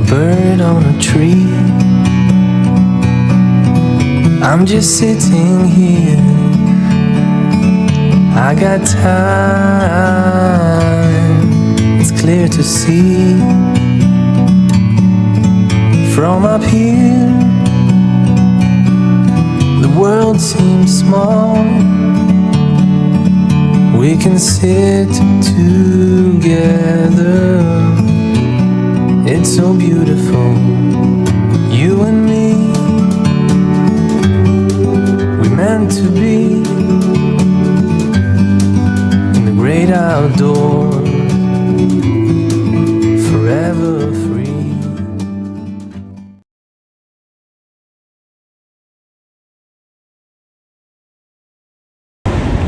a bird on a tree. I'm just sitting here, I got time, it's clear to see. From up here, the world seems small. We can sit together, it's so beautiful, you and me. We're meant to be in the great outdoors, forever free.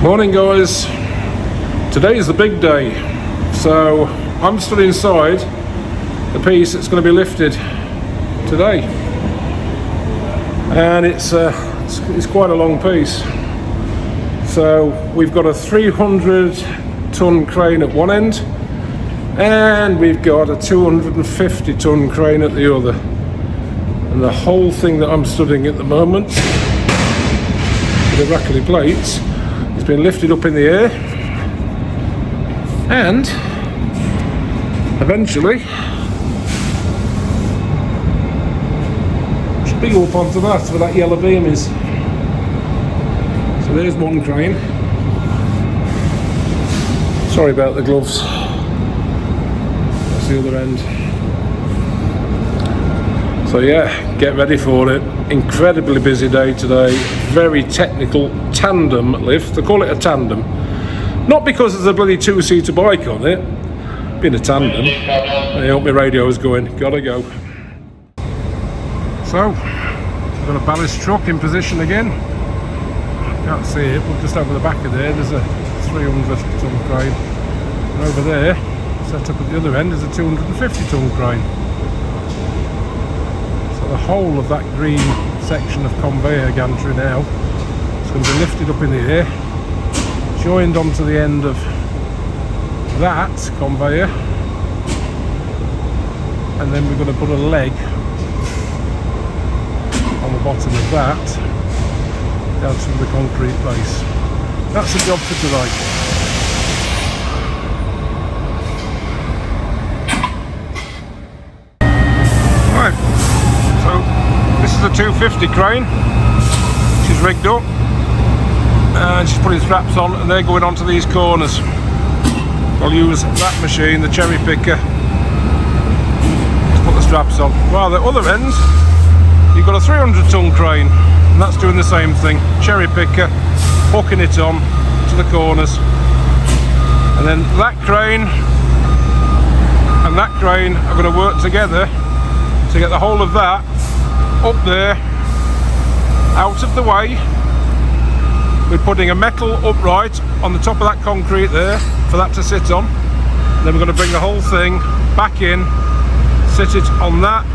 Morning guys, today is the big day, so I'm stood inside the piece that's going to be lifted today, and it's quite a long piece. So we've got a 300 ton crane at one end, and we've got a 250 ton crane at the other, and the whole thing that I'm studying at the moment, the Rackley plates, has been lifted up in the air, and eventually should be up onto that where that yellow beam is. So there's one crane. Sorry about the gloves. That's the other end. So yeah, get ready for it. Incredibly busy day today. Very technical tandem lift. They call it a tandem. Not because there's a bloody two-seater bike on it. Being a tandem. I hope my radio's going. Gotta go. So, we've got a ballast truck in position again. Can't see it, but just over the back of there, there's a 300 ton crane. And over there, set up at the other end, is a 250 ton crane. The whole of that green section of conveyor gantry now is going to be lifted up in the air, joined onto the end of that conveyor, and then we're going to put a leg on the bottom of that down to the concrete base. That's the job for today. The 250 crane, she's rigged up and she's putting straps on, and they're going onto these corners. I'll use that machine, the cherry picker, to put the straps on. While at the other ends you've got a 300 ton crane, and that's doing the same thing, cherry picker, hooking it on to the corners, and then that crane and that crane are going to work together to get the whole of that up there, out of the way. We're putting a metal upright on the top of that concrete there for that to sit on. And then we're going to bring the whole thing back in, sit it on that,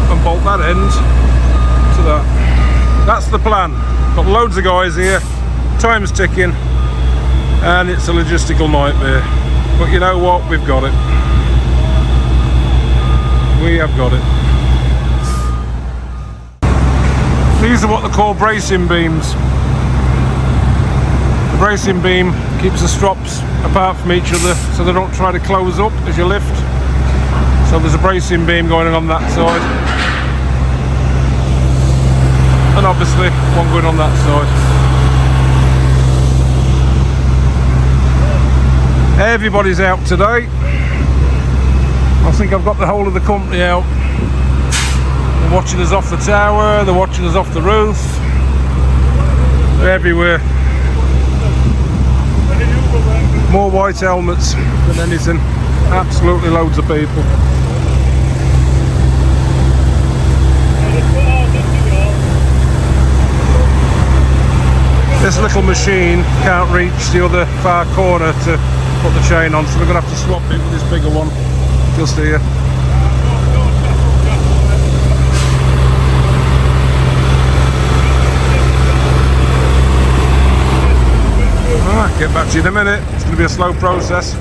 and bolt that end to that. That's the plan. Got loads of guys here, time's ticking, and it's a logistical nightmare. But you know what? We've got it. We have got it. These are what they call bracing beams. The bracing beam keeps the strops apart from each other so they don't try to close up as you lift. So there's a bracing beam going on that side, and obviously one going on that side. Everybody's out today. I think I've got the whole of the company out. They're watching us off the tower, they're watching us off the roof, they're everywhere. More white helmets than anything, absolutely loads of people. This little machine can't reach the other far corner to put the chain on, so we're going to have to swap it with this bigger one just here. Alright, get back to you in a minute. It's going to be a slow process.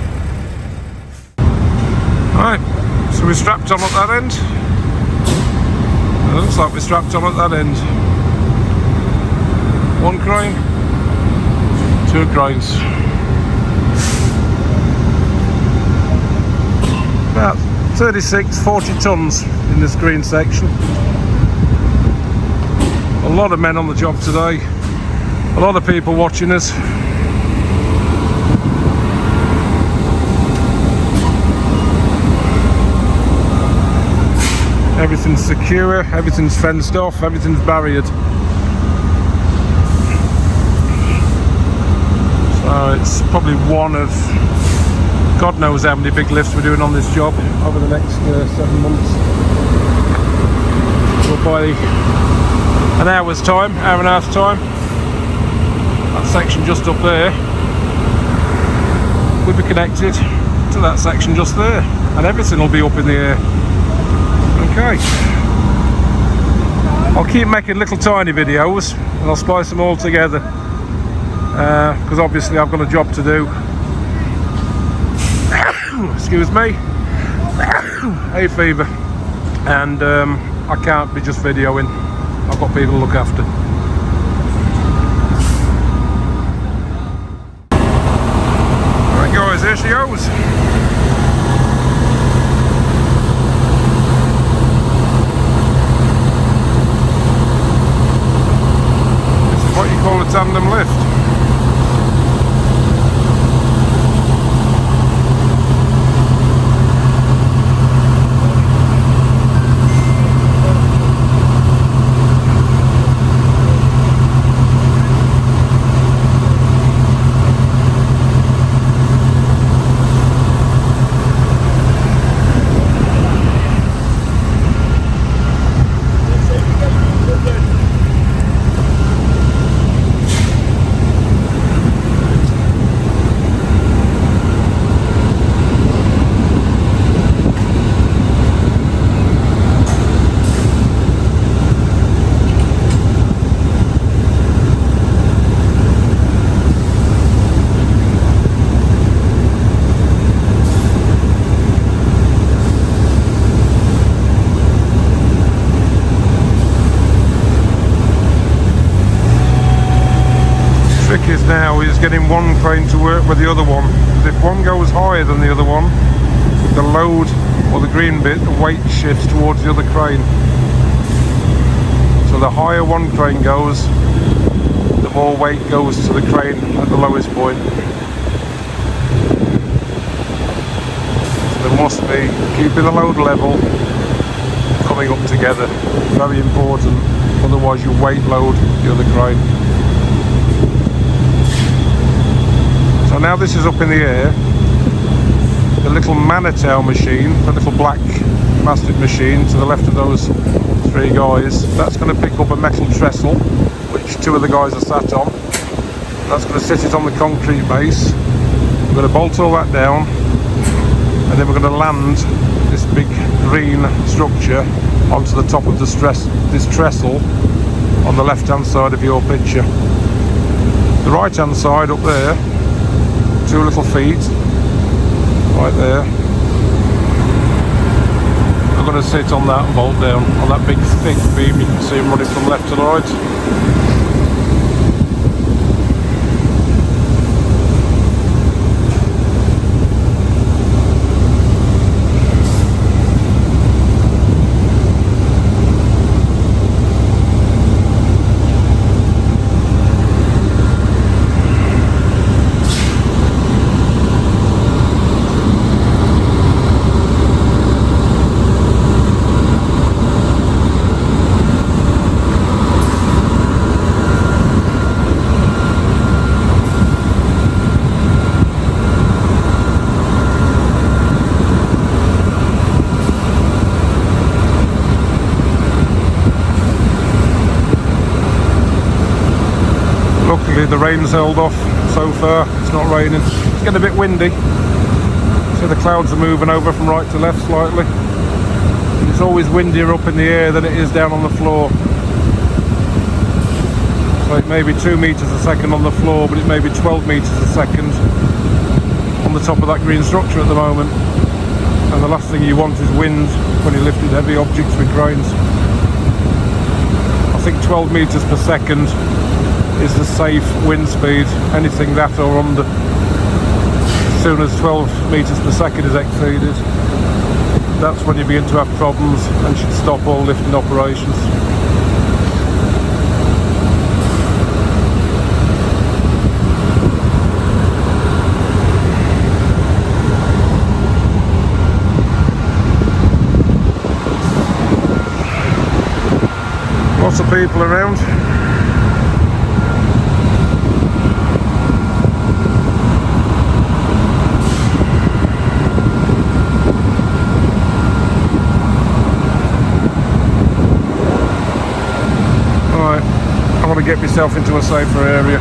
Alright, So we're strapped on at that end. It looks like we're strapped on at that end. One crane, two cranes. About 36, 40 tonnes in this green section. A lot of men on the job today. A lot of people watching us. Everything's secure, everything's fenced off, everything's barriered. So it's probably one of God knows how many big lifts we're doing on this job over the next 7 months. Well, by an hour's time, hour and a half's time, that section just up there will be connected to that section just there, and everything will be up in the air. Okay, I'll keep making little tiny videos and I'll splice them all together because obviously I've got a job to do. Excuse me, hay fever, and I can't be just videoing. I've got people to look after. Alright guys, here she goes. What you call a tandem lift. Now is getting one crane to work with the other one, because if one goes higher than the other one, the load or the green bit, the weight shifts towards the other crane. So the higher one crane goes, the more weight goes to the crane at the lowest point. So there must be keeping the load level, coming up together, very important, otherwise you weight load the other crane. So now this is up in the air. The little Manitow machine, the little black plastic machine to the left of those three guys, that's going to pick up a metal trestle, which two of the guys are sat on. That's going to sit it on the concrete base. We're going to bolt all that down, and then we're going to land this big green structure onto the top of this trestle on the left hand side of your picture. The right hand side up there, two little feet right there, I'm going to sit on that and bolt down on that big thick beam. You can see them running from left to right. Luckily the rain's held off so far, it's not raining. It's getting a bit windy. See the clouds are moving over from right to left slightly. It's always windier up in the air than it is down on the floor. So it may be 2 meters a second on the floor, but it may be 12 meters a second on the top of that green structure at the moment. and the last thing you want is wind when you're lifting heavy objects with cranes. I think 12 metres per second is the safe wind speed, anything that or under. As soon as 12 metres per second is exceeded, that's when you begin to have problems and should stop all lifting operations. Lots of people around. Right, I want to get myself into a safer area.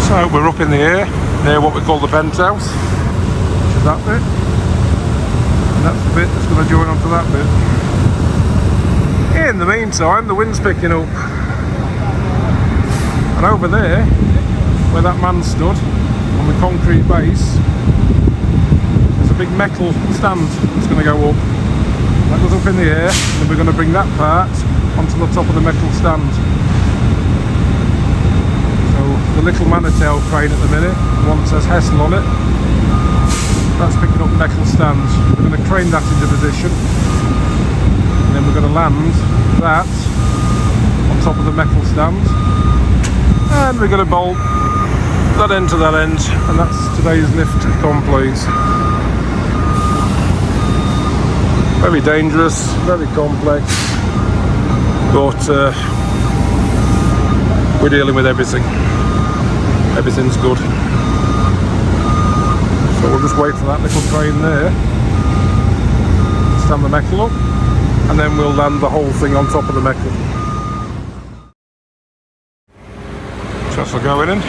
So we're up in the air, near what we call the penthouse, which is that bit, and that's the bit that's going to join onto that bit. In the meantime, the wind's picking up, and over there, where that man stood, on the concrete base, there's a big metal stand that's going to go up. That goes up in the air, and then we're going to bring that part onto the top of the metal stand. The little Manitail crane at the minute, one says Hessel on it, that's picking up metal stands. We're going to crane that into position, and then we're going to land that on top of the metal stand, and we're going to bolt that end to that end, and that's today's lift complete. Very dangerous, very complex, but we're dealing with everything. Everything's good. So we'll just wait for that little crane there to stand the metal up, and then we'll land the whole thing on top of the metal. Tesla going in.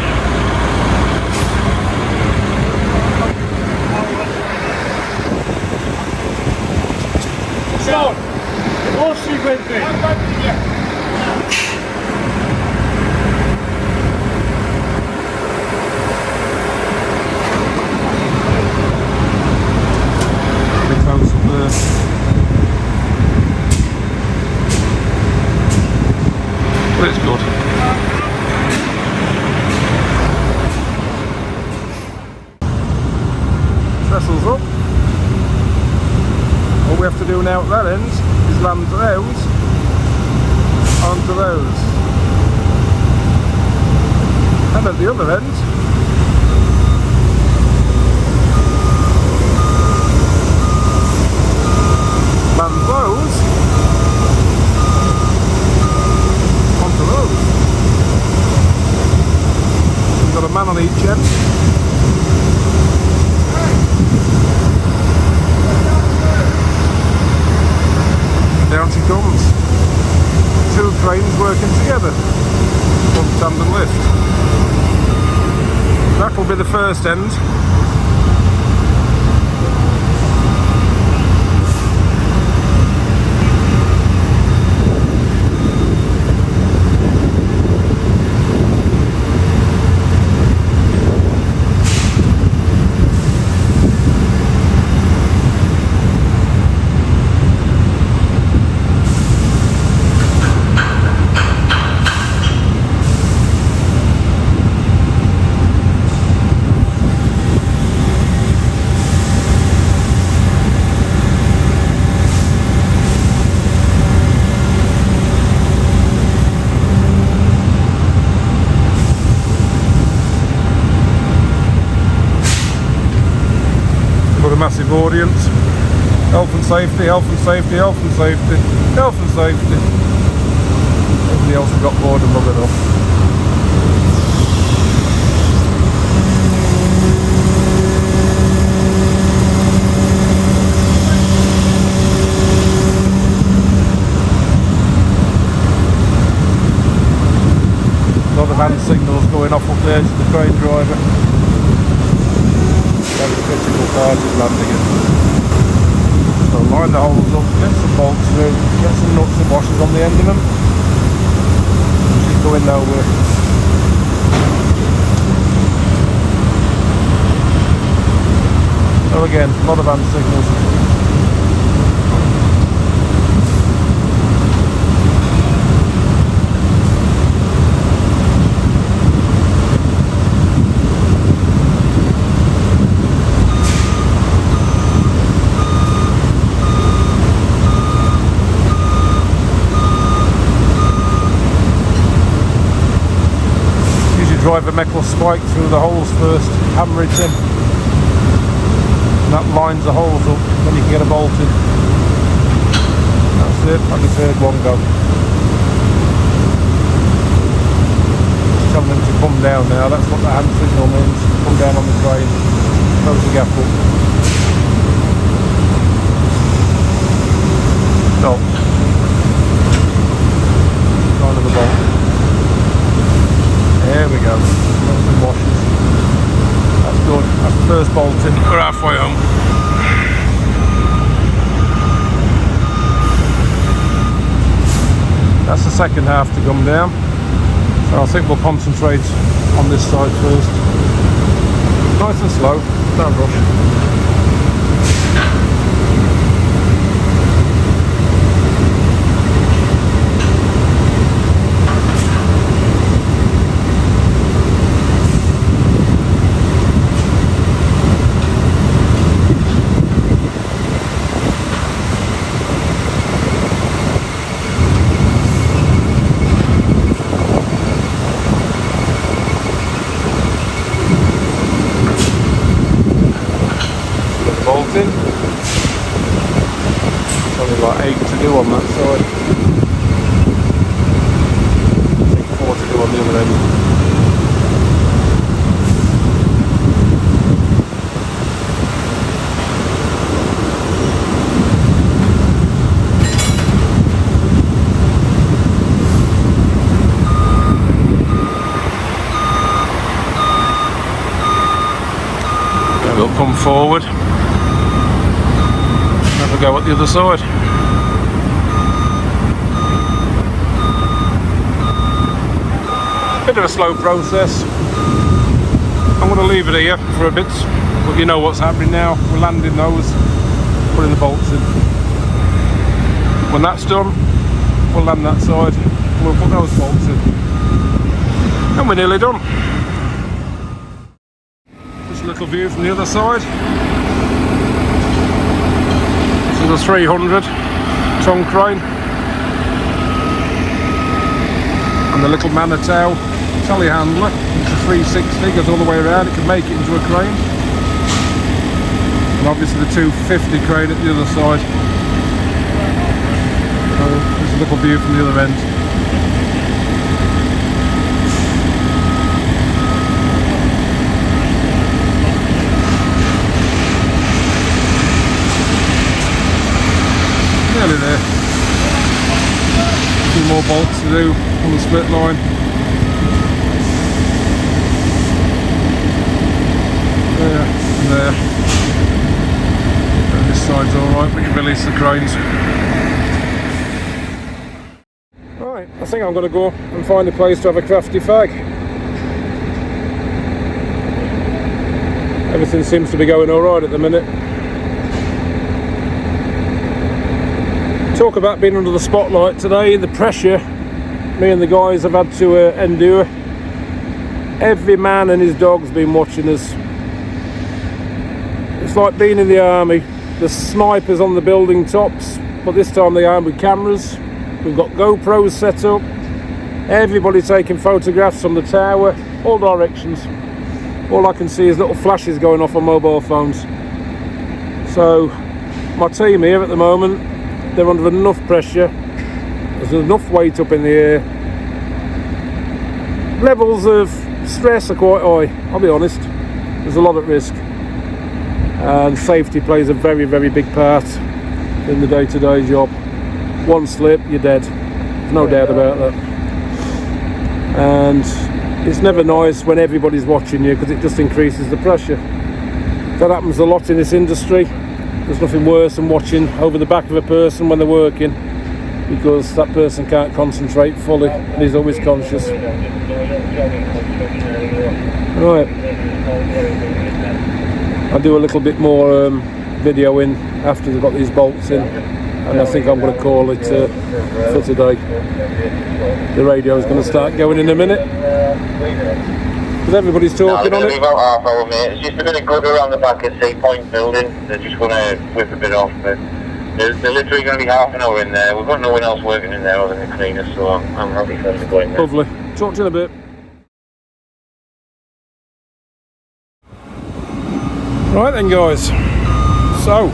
So, what's he with me? But it's good. Trestles up. All we have to do now at that end is land those onto those. And at the other end, land those onto those. We've got a man on each end. Down she comes. Two cranes working together. One tandem lift. That'll be the first end. Massive audience. Health and safety, health and safety, health and safety, health and safety. Everybody else has got bored and buggered off. A lot of hand signals going off up there to the crane driver. That's the critical part is landing it. So line the holes up, get some bolts through, get some nuts and washers on the end of them. She's going nowhere. So again, a lot of hand signals. Drive a metal spike through the holes first, hammer it in, and that lines the holes up, then you can get a bolt in. That's it, like the third one go. Just telling them to come down now, that's what the hand signal means, come down on the crane, close the gap up. Stop. Line of the bolt. There we go. Some washes. That's good. That's the first bolt in. We're halfway home. That's the second half to come down. So I think we'll concentrate on this side first. Nice and slow. No rush. Bolting. There's only like 8 to do on that side. I think 4 to do on the other end. We'll come forward. Have a go at the other side. Bit of a slow process. I'm going to leave it here for a bit, but you know what's happening now. We're landing those, putting the bolts in. When that's done, we'll land that side, and we'll put those bolts in. And we're nearly done. Just a little view from the other side. The 300 ton crane and the little Manitow telehandler, it's a 360, goes all the way around, it can make it into a crane, and obviously the 250 crane at the other side. So there's a little view from the other end. Nearly there. A few more bolts to do on the split line. There and there. And this side's alright, we can release the cranes. Right, I think I'm going to go and find a place to have a crafty fag. Everything seems to be going alright at the minute. Talk about being under the spotlight today, the pressure me and the guys have had to endure. Every man and his dog's been watching us. It's like being in the army. The snipers on the building tops, but this time they armed with cameras. We've got GoPros set up. Everybody taking photographs from the tower, all directions. All I can see is little flashes going off on mobile phones. So my team here at the moment, they're under enough pressure, there's enough weight up in the air, levels of stress are quite high, I'll be honest. There's a lot at risk, and safety plays a very, very big part in the day-to-day job. One slip, you're dead, there's no doubt about that. And it's never nice when everybody's watching you, because it just increases the pressure. That happens a lot in this industry. There's nothing worse than watching over the back of a person when they're working. because that person can't concentrate fully and he's always conscious. Right, I'll do a little bit more videoing after they've got these bolts in, and I think I'm going to call it for today. The radio is going to start going in a minute because everybody's talking on it. About half hour, mate. It's just a bit of good around the back of Sea Point building. They're just going to whip a bit off, but they're literally going to be half an hour in there. We've got no one else working in there other than the cleaners, so I'm happy for them to go in there. Lovely. Talk to you in a bit. Right then, guys. So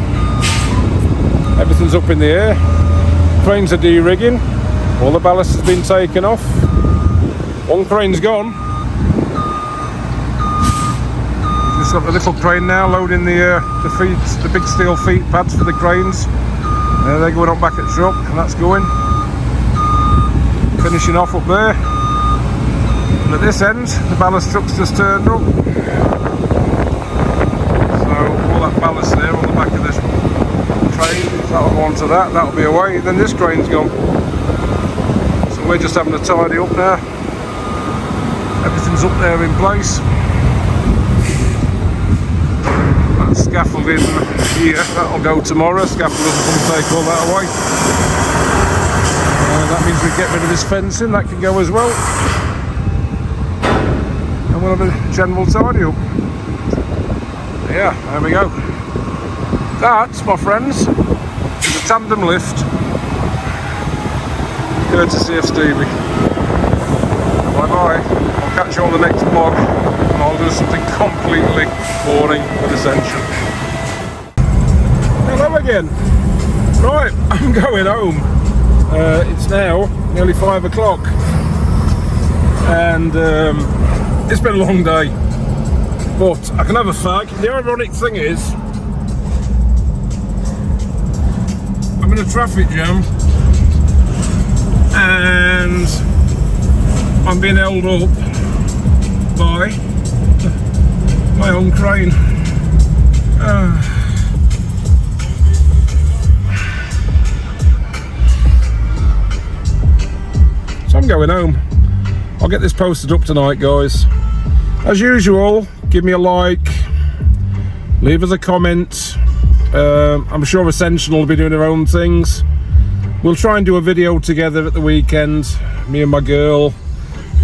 everything's up in the air. Cranes are de-rigging. All the ballast has been taken off. One crane's gone. Just got the little crane now loading the feet, the big steel feet pads for the cranes. They're going up back at truck, and that's going. Finishing off up there. And at this end, the ballast truck's just turned up. So all that ballast there on the back of this crane, that'll go onto that, that'll be away. Then this crane's gone. So we're just having to tidy up now. Everything's up there in place. That scaffolding here, that'll go tomorrow. Scaffolders will come take all that away. That means we get rid of this fencing, that can go as well. And we'll have a general tidy up. Yeah, there we go. That, my friends, is a tandem lift, courtesy of Stevie. Bye bye. I'll catch you on the next vlog, and I'll do something completely boring but essential. Hello again. Right, I'm going home. It's now nearly 5 o'clock, and it's been a long day, but I can have a fag. The ironic thing is, I'm in a traffic jam and I'm being held up by my own crane. So I'm going home. I'll get this posted up tonight, guys. As usual, give me a like, leave us a comment. I'm sure Ascension will be doing their own things. We'll try and do a video together at the weekend, me and my girl,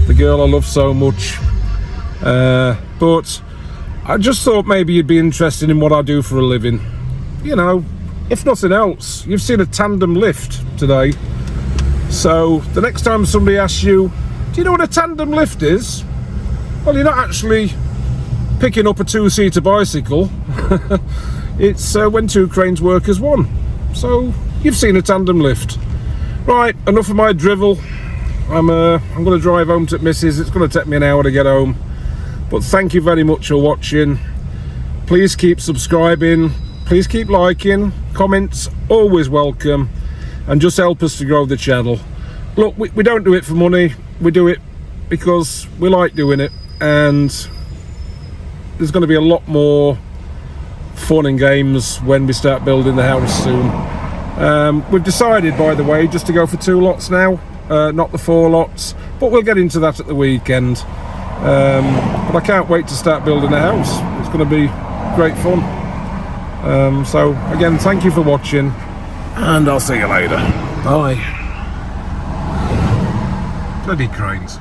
the girl I love so much. But I just thought maybe you'd be interested in what I do for a living. You know, if nothing else, you've seen a tandem lift today. So the next time somebody asks you, do you know what a tandem lift is? Well, you're not actually picking up a two-seater bicycle. It's when two cranes work as one. So you've seen a tandem lift. Right, enough of my drivel. I'm going to drive home to Mrs. It's going to take me an hour to get home. But thank you very much for watching. Please keep subscribing. Please keep liking. Comments always welcome. And just help us to grow the channel. Look, we don't do it for money. We do it because we like doing it. And there's going to be a lot more fun and games when we start building the house soon. We've decided, by the way, just to go for 2 lots now, not the 4 lots, but we'll get into that at the weekend. But I can't wait to start building a house. It's going to be great fun. So again, thank you for watching, and I'll see you later. Bye. Bloody cranes.